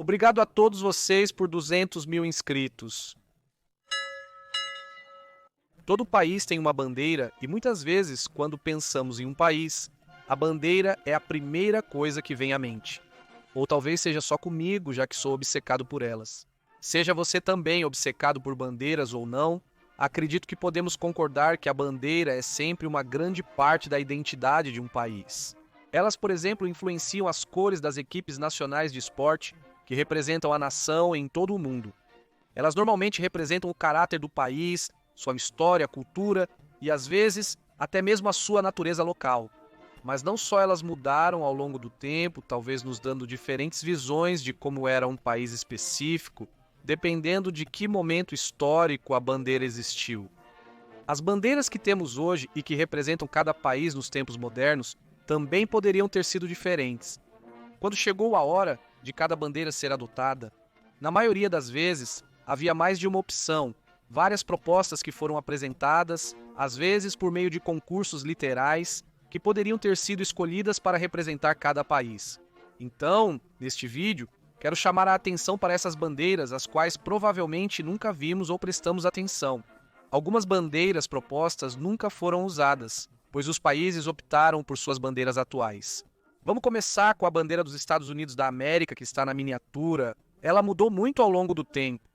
Obrigado a todos vocês por 200 mil inscritos. Todo país tem uma bandeira e muitas vezes, quando pensamos em um país, a bandeira é a primeira coisa que vem à mente. Ou talvez seja só comigo, já que sou obcecado por elas. Seja você também obcecado por bandeiras ou não, acredito que podemos concordar que a bandeira é sempre uma grande parte da identidade de um país. Elas, por exemplo, influenciam as cores das equipes nacionais de esporte, que representam a nação em todo o mundo. Elas normalmente representam o caráter do país, sua história, cultura e, às vezes, até mesmo a sua natureza local. Mas não só elas mudaram ao longo do tempo, talvez nos dando diferentes visões de como era um país específico, dependendo de que momento histórico a bandeira existiu. As bandeiras que temos hoje e que representam cada país nos tempos modernos também poderiam ter sido diferentes. Quando chegou a hora de cada bandeira ser adotada, na maioria das vezes havia mais de uma opção, várias propostas que foram apresentadas, às vezes por meio de concursos literais, que poderiam ter sido escolhidas para representar cada país. Então, neste vídeo, quero chamar a atenção para essas bandeiras, as quais provavelmente nunca vimos ou prestamos atenção. Algumas bandeiras propostas nunca foram usadas, pois os países optaram por suas bandeiras atuais. Vamos começar com a bandeira dos Estados Unidos da América, que está na miniatura. Ela mudou muito ao longo do tempo.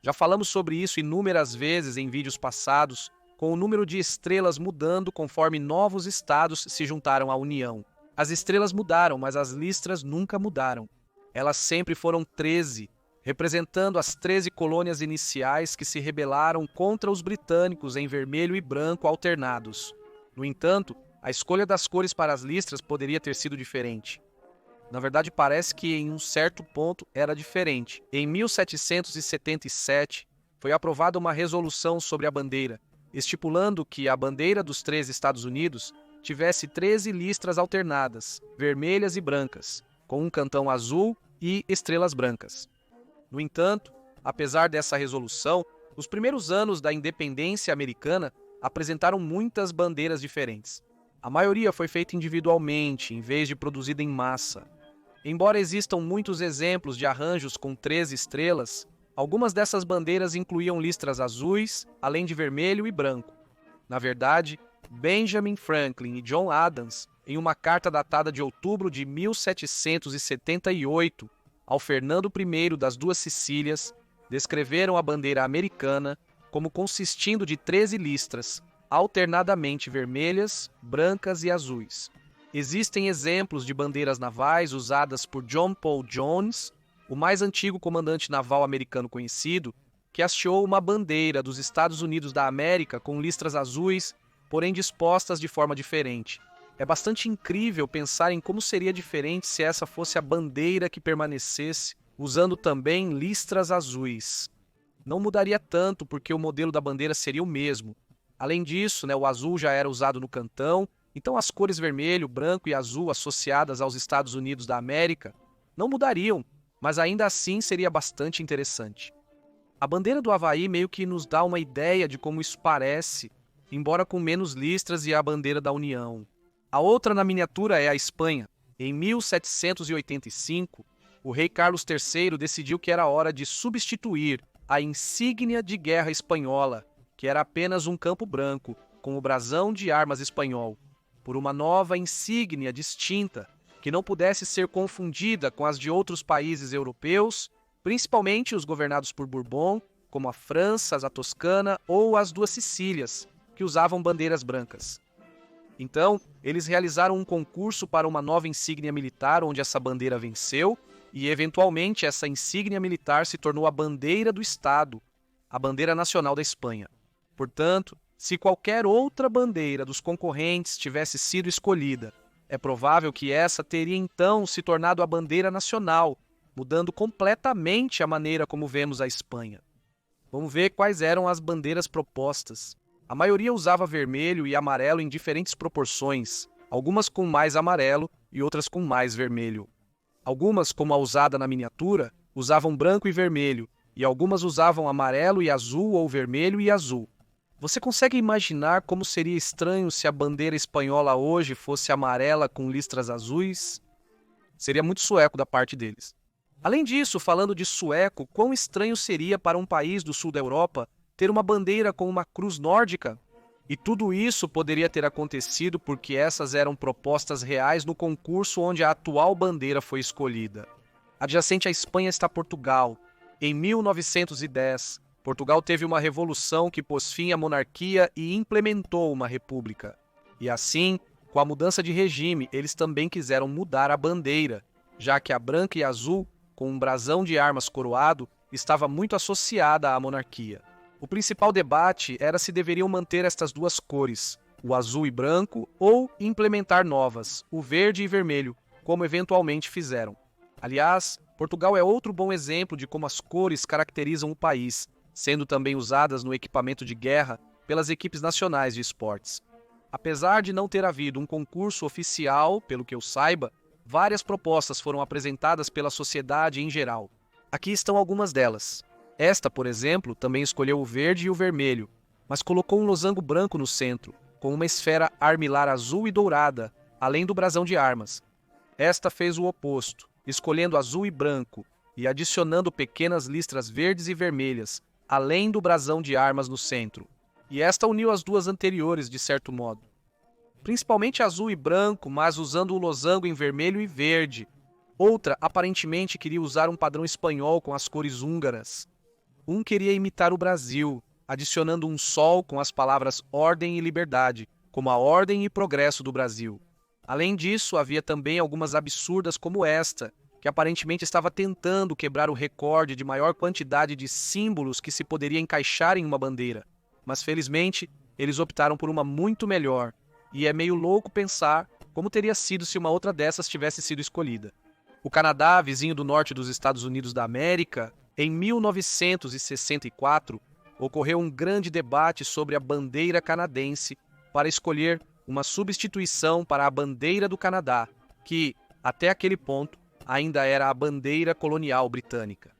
Já falamos sobre isso inúmeras vezes em vídeos passados, com o número de estrelas mudando conforme novos estados se juntaram à União. As estrelas mudaram, mas as listras nunca mudaram. Elas sempre foram 13, representando as 13 colônias iniciais que se rebelaram contra os britânicos em vermelho e branco alternados. No entanto, a escolha das cores para as listras poderia ter sido diferente. Na verdade, parece que em um certo ponto era diferente. Em 1777, foi aprovada uma resolução sobre a bandeira, estipulando que a bandeira dos 13 Estados Unidos tivesse 13 listras alternadas, vermelhas e brancas, com um cantão azul e estrelas brancas. No entanto, apesar dessa resolução, os primeiros anos da independência americana apresentaram muitas bandeiras diferentes. A maioria foi feita individualmente, em vez de produzida em massa. Embora existam muitos exemplos de arranjos com 13 estrelas, algumas dessas bandeiras incluíam listras azuis, além de vermelho e branco. Na verdade, Benjamin Franklin e John Adams, em uma carta datada de outubro de 1778, ao Fernando I das Duas Sicílias, descreveram a bandeira americana como consistindo de 13 listras, alternadamente vermelhas, brancas e azuis. Existem exemplos de bandeiras navais usadas por John Paul Jones, o mais antigo comandante naval americano conhecido, que hasteou uma bandeira dos Estados Unidos da América com listras azuis, porém dispostas de forma diferente. É bastante incrível pensar em como seria diferente se essa fosse a bandeira que permanecesse, usando também listras azuis. Não mudaria tanto porque o modelo da bandeira seria o mesmo. Além disso, o azul já era usado no cantão, então as cores vermelho, branco e azul associadas aos Estados Unidos da América não mudariam, mas ainda assim seria bastante interessante. A bandeira do Havaí meio que nos dá uma ideia de como isso parece, embora com menos listras, e a bandeira da União. A outra na miniatura é a Espanha. Em 1785, o rei Carlos III decidiu que era hora de substituir a insígnia de guerra espanhola, que era apenas um campo branco, com o brasão de armas espanhol, por uma nova insígnia distinta, que não pudesse ser confundida com as de outros países europeus, principalmente os governados por Bourbon, como a França, a Toscana ou as Duas Sicílias, que usavam bandeiras brancas. Então, eles realizaram um concurso para uma nova insígnia militar onde essa bandeira venceu e, eventualmente, essa insígnia militar se tornou a bandeira do Estado, a bandeira nacional da Espanha. Portanto, se qualquer outra bandeira dos concorrentes tivesse sido escolhida, é provável que essa teria então se tornado a bandeira nacional, mudando completamente a maneira como vemos a Espanha. Vamos ver quais eram as bandeiras propostas. A maioria usava vermelho e amarelo em diferentes proporções, algumas com mais amarelo e outras com mais vermelho. Algumas, como a usada na miniatura, usavam branco e vermelho, e algumas usavam amarelo e azul ou vermelho e azul. Você consegue imaginar como seria estranho se a bandeira espanhola hoje fosse amarela com listras azuis? Seria muito sueco da parte deles. Além disso, falando de sueco, quão estranho seria para um país do sul da Europa ter uma bandeira com uma cruz nórdica? E tudo isso poderia ter acontecido porque essas eram propostas reais no concurso onde a atual bandeira foi escolhida. Adjacente à Espanha está Portugal. Em 1910, Portugal teve uma revolução que pôs fim à monarquia e implementou uma república. E assim, com a mudança de regime, eles também quiseram mudar a bandeira, já que a branca e azul, com um brasão de armas coroado, estava muito associada à monarquia. O principal debate era se deveriam manter estas duas cores, o azul e branco, ou implementar novas, o verde e vermelho, como eventualmente fizeram. Aliás, Portugal é outro bom exemplo de como as cores caracterizam o país, sendo também usadas no equipamento de guerra pelas equipes nacionais de esportes. Apesar de não ter havido um concurso oficial, pelo que eu saiba, várias propostas foram apresentadas pela sociedade em geral. Aqui estão algumas delas. Esta, por exemplo, também escolheu o verde e o vermelho, mas colocou um losango branco no centro, com uma esfera armilar azul e dourada, além do brasão de armas. Esta fez o oposto, escolhendo azul e branco e adicionando pequenas listras verdes e vermelhas, além do brasão de armas no centro. E esta uniu as duas anteriores, de certo modo. Principalmente azul e branco, mas usando o losango em vermelho e verde. Outra, aparentemente, queria usar um padrão espanhol com as cores húngaras. Um queria imitar o Brasil, adicionando um sol com as palavras ordem e liberdade, como a ordem e progresso do Brasil. Além disso, havia também algumas absurdas como esta, que aparentemente estava tentando quebrar o recorde de maior quantidade de símbolos que se poderia encaixar em uma bandeira. Mas felizmente, eles optaram por uma muito melhor, e é meio louco pensar como teria sido se uma outra dessas tivesse sido escolhida. O Canadá, vizinho do norte dos Estados Unidos da América, em 1964, ocorreu um grande debate sobre a bandeira canadense para escolher uma substituição para a bandeira do Canadá, que, até aquele ponto, ainda era a bandeira colonial britânica.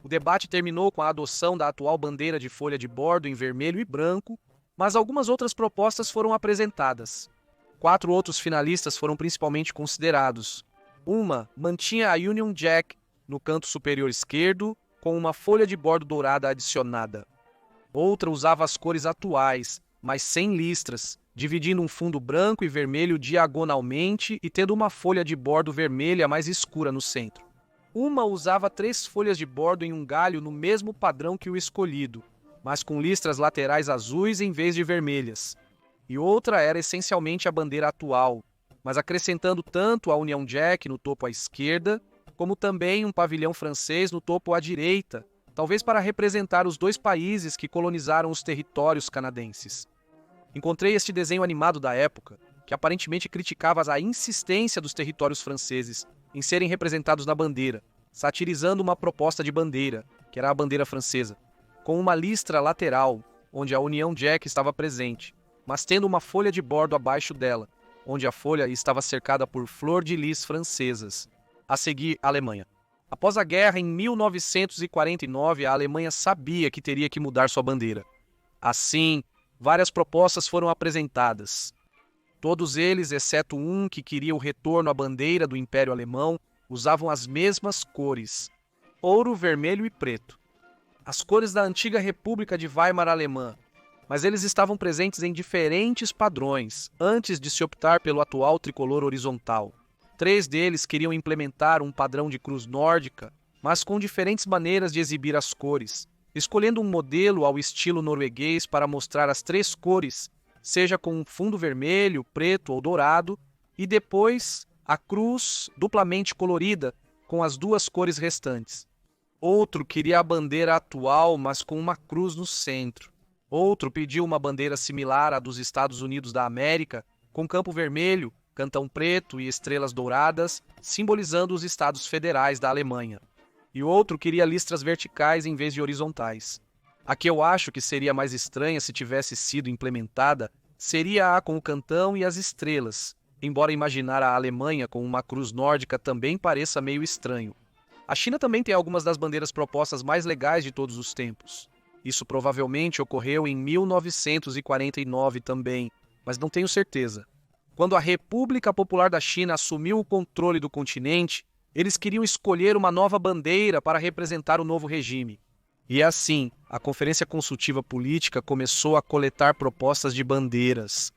O debate terminou com a adoção da atual bandeira de folha de bordo em vermelho e branco, mas algumas outras propostas foram apresentadas. 4 outros finalistas foram principalmente considerados. Uma mantinha a Union Jack no canto superior esquerdo, com uma folha de bordo dourada adicionada. Outra usava as cores atuais, mas sem listras, dividindo um fundo branco e vermelho diagonalmente e tendo uma folha de bordo vermelha mais escura no centro. Uma usava 3 folhas de bordo em um galho no mesmo padrão que o escolhido, mas com listras laterais azuis em vez de vermelhas. E outra era essencialmente a bandeira atual, mas acrescentando tanto a Union Jack no topo à esquerda, como também um pavilhão francês no topo à direita, talvez para representar os 2 países que colonizaram os territórios canadenses. Encontrei este desenho animado da época, que aparentemente criticava a insistência dos territórios franceses em serem representados na bandeira, satirizando uma proposta de bandeira, que era a bandeira francesa, com uma listra lateral, onde a Union Jack estava presente, mas tendo uma folha de bordo abaixo dela, onde a folha estava cercada por flor-de-lis francesas. A seguir, a Alemanha. Após a guerra, em 1949, a Alemanha sabia que teria que mudar sua bandeira. Assim, várias propostas foram apresentadas. Todos eles, exceto um que queria o retorno à bandeira do Império Alemão, usavam as mesmas cores: ouro, vermelho e preto. As cores da antiga República de Weimar alemã, mas eles estavam presentes em diferentes padrões, antes de se optar pelo atual tricolor horizontal. 3 deles queriam implementar um padrão de cruz nórdica, mas com diferentes maneiras de exibir as cores, escolhendo um modelo ao estilo norueguês para mostrar as 3 cores, seja com um fundo vermelho, preto ou dourado, e depois a cruz duplamente colorida com as 2 cores restantes. Outro queria a bandeira atual, mas com uma cruz no centro. Outro pediu uma bandeira similar à dos Estados Unidos da América, com campo vermelho, cantão preto e estrelas douradas, simbolizando os estados federais da Alemanha. E outro queria listras verticais em vez de horizontais. A que eu acho que seria mais estranha se tivesse sido implementada seria a com o cantão e as estrelas, embora imaginar a Alemanha com uma cruz nórdica também pareça meio estranho. A China também tem algumas das bandeiras propostas mais legais de todos os tempos. Isso provavelmente ocorreu em 1949 também, mas não tenho certeza. Quando a República Popular da China assumiu o controle do continente, Eles queriam escolher uma nova bandeira para representar o novo regime. E assim, a Conferência Consultiva Política começou a coletar propostas de bandeiras.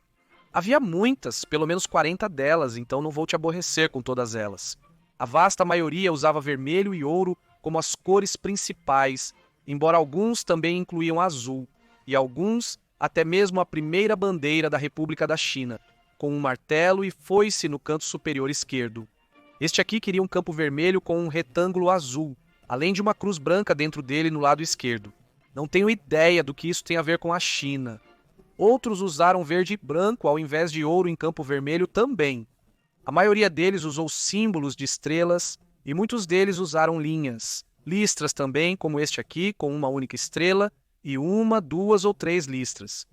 Havia muitas, pelo menos 40 delas, então não vou te aborrecer com todas elas. A vasta maioria usava vermelho e ouro como as cores principais, embora alguns também incluíam azul, e alguns até mesmo a primeira bandeira da República da China, com um martelo e foice no canto superior esquerdo. Este aqui queria um campo vermelho com um retângulo azul, além de uma cruz branca dentro dele no lado esquerdo. Não tenho ideia do que isso tem a ver com a China. Outros usaram verde e branco ao invés de ouro em campo vermelho também. A maioria deles usou símbolos de estrelas e muitos deles usaram linhas. Listras também, como este aqui, com uma única estrela e uma, duas ou três listras.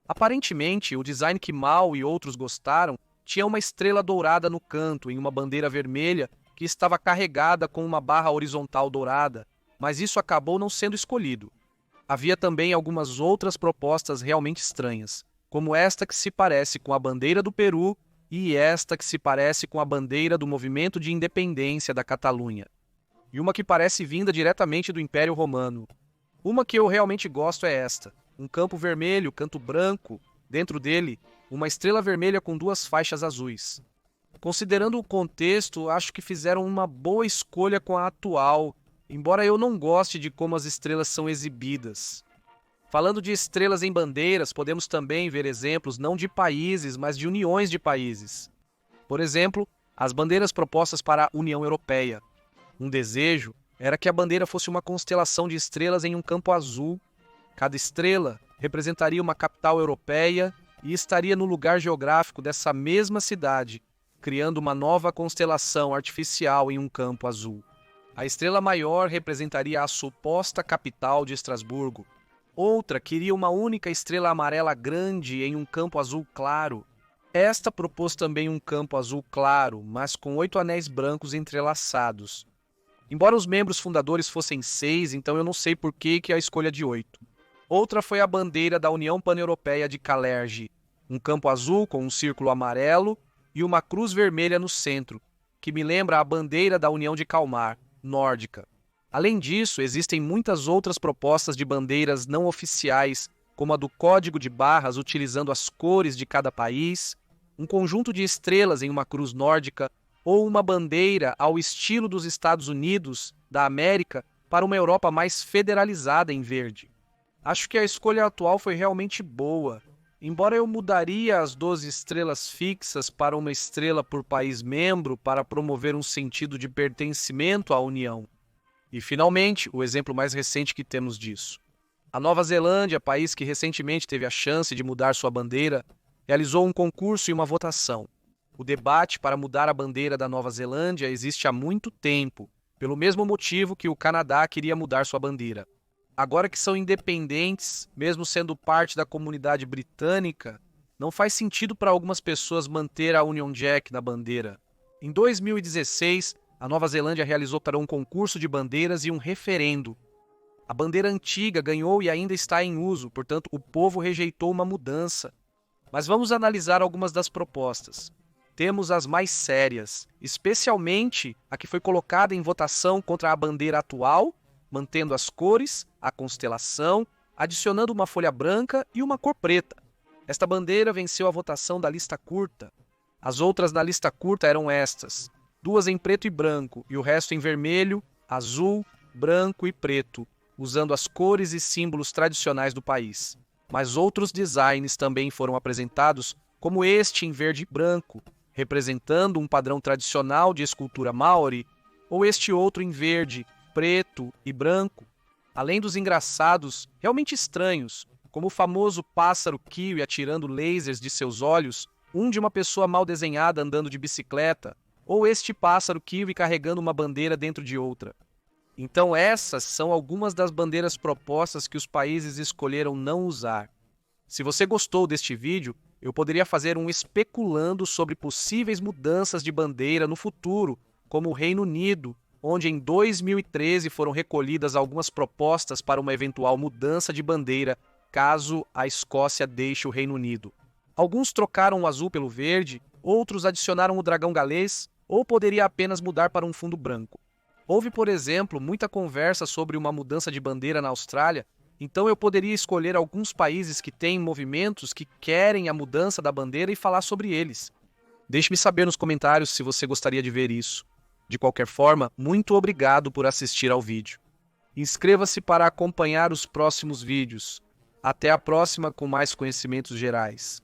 Aparentemente, o design que Mao e outros gostaram tinha uma estrela dourada no canto, em uma bandeira vermelha, que estava carregada com uma barra horizontal dourada, mas isso acabou não sendo escolhido. Havia também algumas outras propostas realmente estranhas, como esta que se parece com a bandeira do Peru e esta que se parece com a bandeira do Movimento de Independência da Catalunha, e uma que parece vinda diretamente do Império Romano. Uma que eu realmente gosto é esta, um campo vermelho, canto branco, dentro dele, uma estrela vermelha com duas faixas azuis. Considerando o contexto, acho que fizeram uma boa escolha com a atual, embora eu não goste de como as estrelas são exibidas. Falando de estrelas em bandeiras, podemos também ver exemplos não de países, mas de uniões de países. Por exemplo, as bandeiras propostas para a União Europeia. Um desejo era que a bandeira fosse uma constelação de estrelas em um campo azul. Cada estrela representaria uma capital europeia e estaria no lugar geográfico dessa mesma cidade, criando uma nova constelação artificial em um campo azul. A estrela maior representaria a suposta capital de Estrasburgo. Outra queria uma única estrela amarela grande em um campo azul claro. Esta propôs também um campo azul claro, mas com 8 anéis brancos entrelaçados. Embora os membros fundadores fossem 6, então eu não sei por que a escolha de 8. Outra foi a bandeira da União Pan-Europeia de Kalergi, um campo azul com um círculo amarelo e uma cruz vermelha no centro, que me lembra a bandeira da União de Kalmar, nórdica. Além disso, existem muitas outras propostas de bandeiras não oficiais, como a do código de barras utilizando as cores de cada país, um conjunto de estrelas em uma cruz nórdica ou uma bandeira ao estilo dos Estados Unidos da América para uma Europa mais federalizada em verde. Acho que a escolha atual foi realmente boa, embora eu mudaria as 12 estrelas fixas para uma estrela por país membro para promover um sentido de pertencimento à União. E, finalmente, o exemplo mais recente que temos disso. A Nova Zelândia, país que recentemente teve a chance de mudar sua bandeira, realizou um concurso e uma votação. O debate para mudar a bandeira da Nova Zelândia existe há muito tempo, pelo mesmo motivo que o Canadá queria mudar sua bandeira. Agora que são independentes, mesmo sendo parte da comunidade britânica, não faz sentido para algumas pessoas manter a Union Jack na bandeira. Em 2016, a Nova Zelândia realizou para um concurso de bandeiras e um referendo. A bandeira antiga ganhou e ainda está em uso, portanto, o povo rejeitou uma mudança. Mas vamos analisar algumas das propostas. Temos as mais sérias, especialmente a que foi colocada em votação contra a bandeira atual, mantendo as cores, a constelação, adicionando uma folha branca e uma cor preta. Esta bandeira venceu a votação da lista curta. As outras da lista curta eram estas: 2 em preto e branco e o resto em vermelho, azul, branco e preto, usando as cores e símbolos tradicionais do país. Mas outros designs também foram apresentados, como este em verde e branco, representando um padrão tradicional de escultura maori, ou este outro em verde, preto e branco, além dos engraçados, realmente estranhos, como o famoso pássaro kiwi atirando lasers de seus olhos, um de uma pessoa mal desenhada andando de bicicleta, ou este pássaro kiwi carregando uma bandeira dentro de outra. Então essas são algumas das bandeiras propostas que os países escolheram não usar. Se você gostou deste vídeo, eu poderia fazer um especulando sobre possíveis mudanças de bandeira no futuro, como o Reino Unido, onde em 2013 foram recolhidas algumas propostas para uma eventual mudança de bandeira caso a Escócia deixe o Reino Unido. Alguns trocaram o azul pelo verde, outros adicionaram o dragão galês, ou poderia apenas mudar para um fundo branco. Houve, por exemplo, muita conversa sobre uma mudança de bandeira na Austrália, então eu poderia escolher alguns países que têm movimentos que querem a mudança da bandeira e falar sobre eles. Deixe-me saber nos comentários se você gostaria de ver isso. De qualquer forma, muito obrigado por assistir ao vídeo. Inscreva-se para acompanhar os próximos vídeos. Até a próxima com mais conhecimentos gerais.